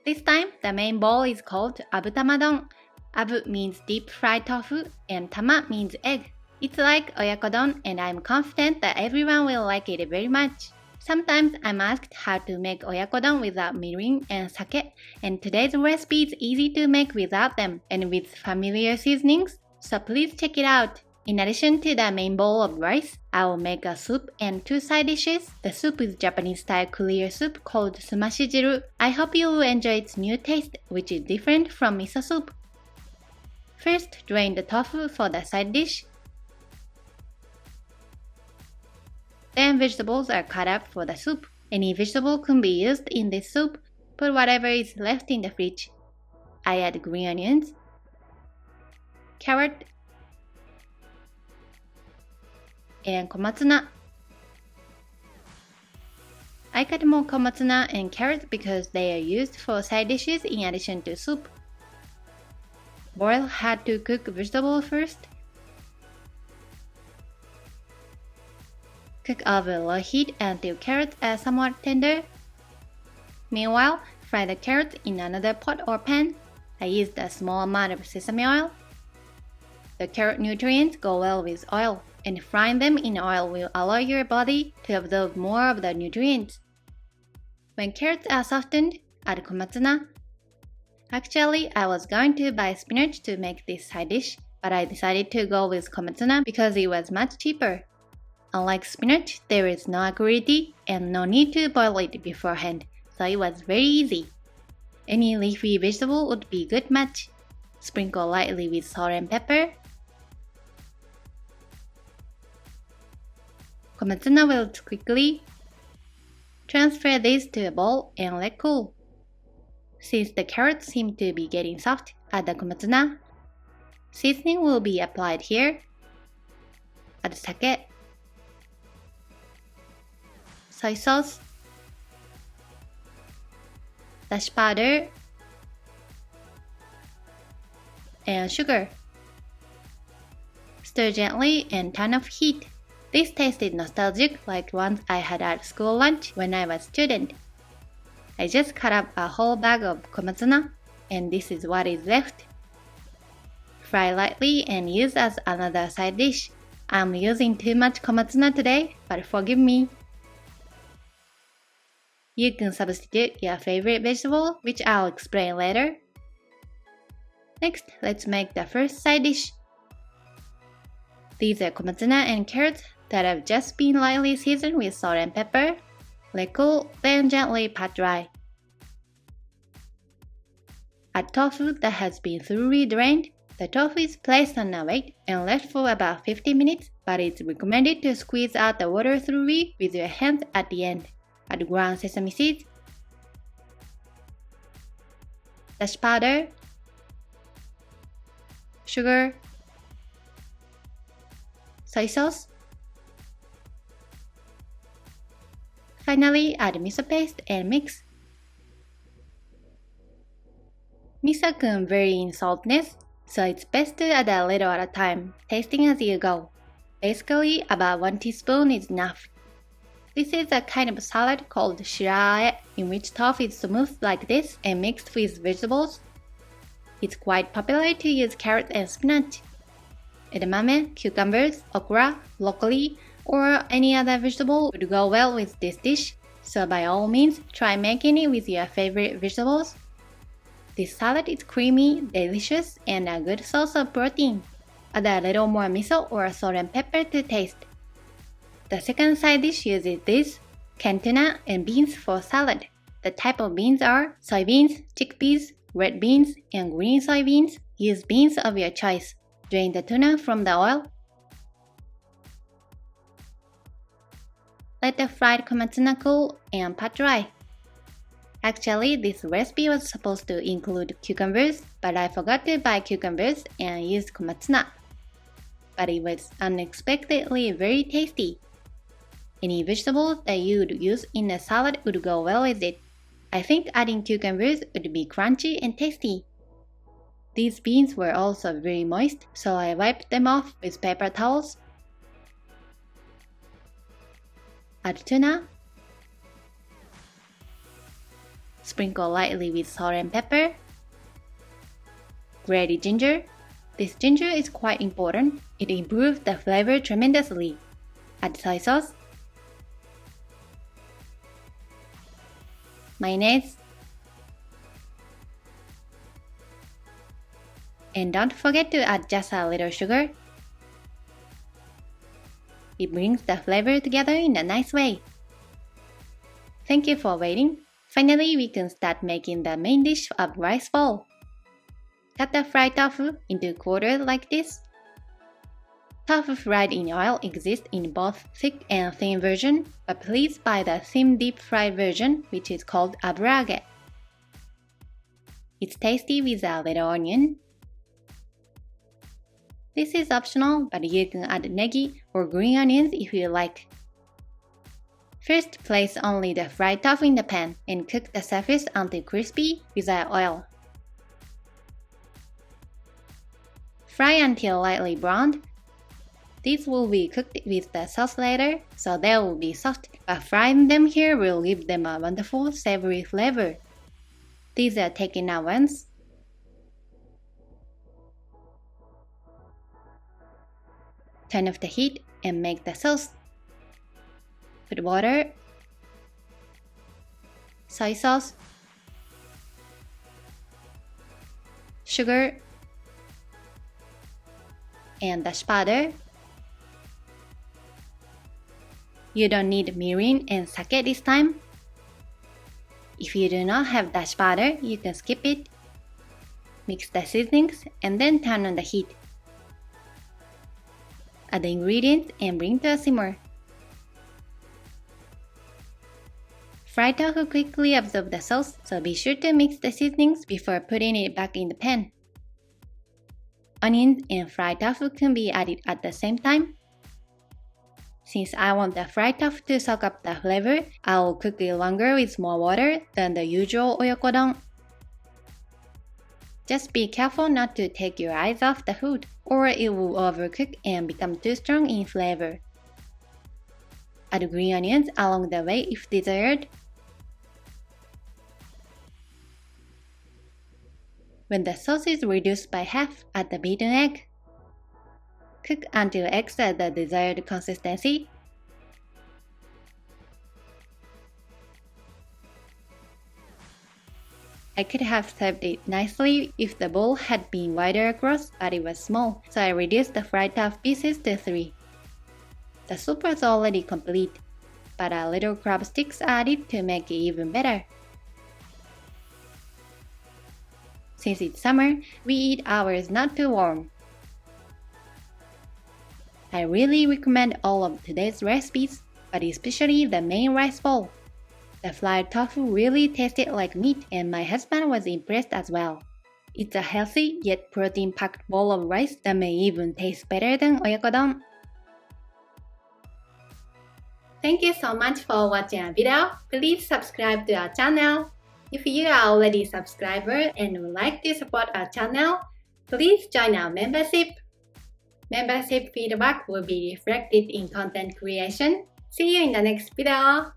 This time, the main bowl is called Abutama-don. Abu means deep fried tofu and tama means egg. It's like Oyakodon and I'm confident that everyone will like it very much. Sometimes I'm asked how to make Oyakodon without mirin and sake, and today's recipe is easy to make without them and with familiar seasonings, so please check it out. In addition to the main bowl of rice, I will make a soup and 2 side dishes. The soup is Japanese-style clear soup called sumashijiru. I hope you will enjoy its new taste, which is different from miso soup. First, drain the tofu for the side dish. Then vegetables are cut up for the soup. Any vegetable can be used in this soup. Put whatever is left in the fridge. I add green onions, carrot, and komatsuna. I cut more komatsuna and carrots because they are used for side dishes in addition to soup. Boil how to cook vegetable first. Cook over low heat until carrots are somewhat tender. Meanwhile, fry the carrots in another pot or pan. I used a small amount of sesame oil. The carrot nutrients go well with oil, and frying them in oil will allow your body to absorb more of the nutrients. When carrots are softened, add komatsuna. Actually, I was going to buy spinach to make this side dish, but I decided to go with komatsuna because it was much cheaper. Unlike spinach, there is no acidity and no need to boil it beforehand, so it was very easy. Any leafy vegetable would be a good match. Sprinkle lightly with salt and pepper. Komatsuna wilts quickly. Transfer this to a bowl and let cool. Since the carrots seem to be getting soft, add the komatsuna. Seasoning will be applied here. Add sake, soy sauce, dashi powder, and sugar. Stir gently and turn off heat. This tasted nostalgic like ones I had at school lunch when I was a student. I just cut up a whole bag of komatsuna, and this is what is left. Fry lightly and use as another side dish. I'm using too much komatsuna today, but forgive me. You can substitute your favorite vegetable, which I'll explain later. Next, let's make the first side dish. These are komatsuna and carrots that have just been lightly seasoned with salt and pepper. Let cool, then gently pat dry. Add tofu that has been thoroughly drained. The tofu is placed on a weight and left for about 50 minutes, but it's recommended to squeeze out the water thoroughly with your hands at the end. Add ground sesame seeds, dashi powder, sugar, soy sauce. Finally, add miso paste and mix. Miso can vary in saltiness, so it's best to add a little at a time, tasting as you go. Basically, about 1 teaspoon is enough. This is a kind of salad called shirae, in which tofu is smoothed like this and mixed with vegetables. It's quite popular to use carrots and spinach. Edamame, cucumbers, okra, broccoli, or any other vegetable would go well with this dish, so by all means try making it with your favorite vegetables. This salad is creamy, delicious, and a good source of protein. Add a little more miso or salt and pepper to taste. The second side dish uses this, canned tuna and beans for salad. The type of beans are soybeans, chickpeas, red beans, and green soybeans. Use beans of your choice. Drain the tuna from the oil. Let the fried komatsuna cool and pat dry. Actually, this recipe was supposed to include cucumbers, but I forgot to buy cucumbers and used komatsuna. But it was unexpectedly very tasty. Any vegetables that you would use in a salad would go well with it. I think adding cucumbers would be crunchy and tasty. These beans were also very moist, so I wiped them off with paper towels. Add tuna, Sprinkle lightly with salt and pepper. Grated ginger. This ginger is quite important. It improves the flavor tremendously. Add soy sauce. Mayonnaise. And don't forget to add just a little sugar. It brings the flavor together in a nice way. Thank you for waiting. Finally, we can start making the main dish of rice bowl. Cut the fried tofu into quarters like this. Tofu fried in oil exists in both thick and thin version, but please buy the thin deep fried version, which is called aburage. It's tasty with a little onion. This is optional, but you can add negi or green onions if you like. First, place only the fried tofu in the pan and cook the surface until crispy without oil. Fry until lightly browned. These will be cooked with the sauce later, so they will be soft, but frying them here will give them a wonderful savory flavor. These are taken out once. Turn off the heat and make the sauce. Put water, soy sauce, sugar, and dashi powder. You don't need mirin and sake this time. If you do not have dashi powder, you can skip it. Mix the seasonings and then turn on the heat. Add the ingredients and bring to a simmer. Fried tofu quickly absorbs the sauce, so be sure to mix the seasonings before putting it back in the pan. Onions and fried tofu can be added at the same time. Since I want the fried tofu to soak up the flavor, I will cook it longer with more water than the usual Oyakodon. Just be careful not to take your eyes off the food, or it will overcook and become too strong in flavor. Add green onions along the way if desired. When the sauce is reduced by half, add the beaten egg. Cook until eggs are the desired consistency. I could have served it nicely if the bowl had been wider across, but it was small, so I reduced the fried tofu pieces to 3. The soup was already complete, but a little crab sticks added to make it even better. Since it's summer, we eat ours not too warm. I really recommend all of today's recipes, but especially the main rice bowl. The fried tofu really tasted like meat and my husband was impressed as well. It's a healthy yet protein-packed bowl of rice that may even taste better than Oyakodon. Thank you so much for watching our video. Please subscribe to our channel. If you are already a subscriber and would like to support our channel, please join our membership. Membership feedback will be reflected in content creation. See you in the next video.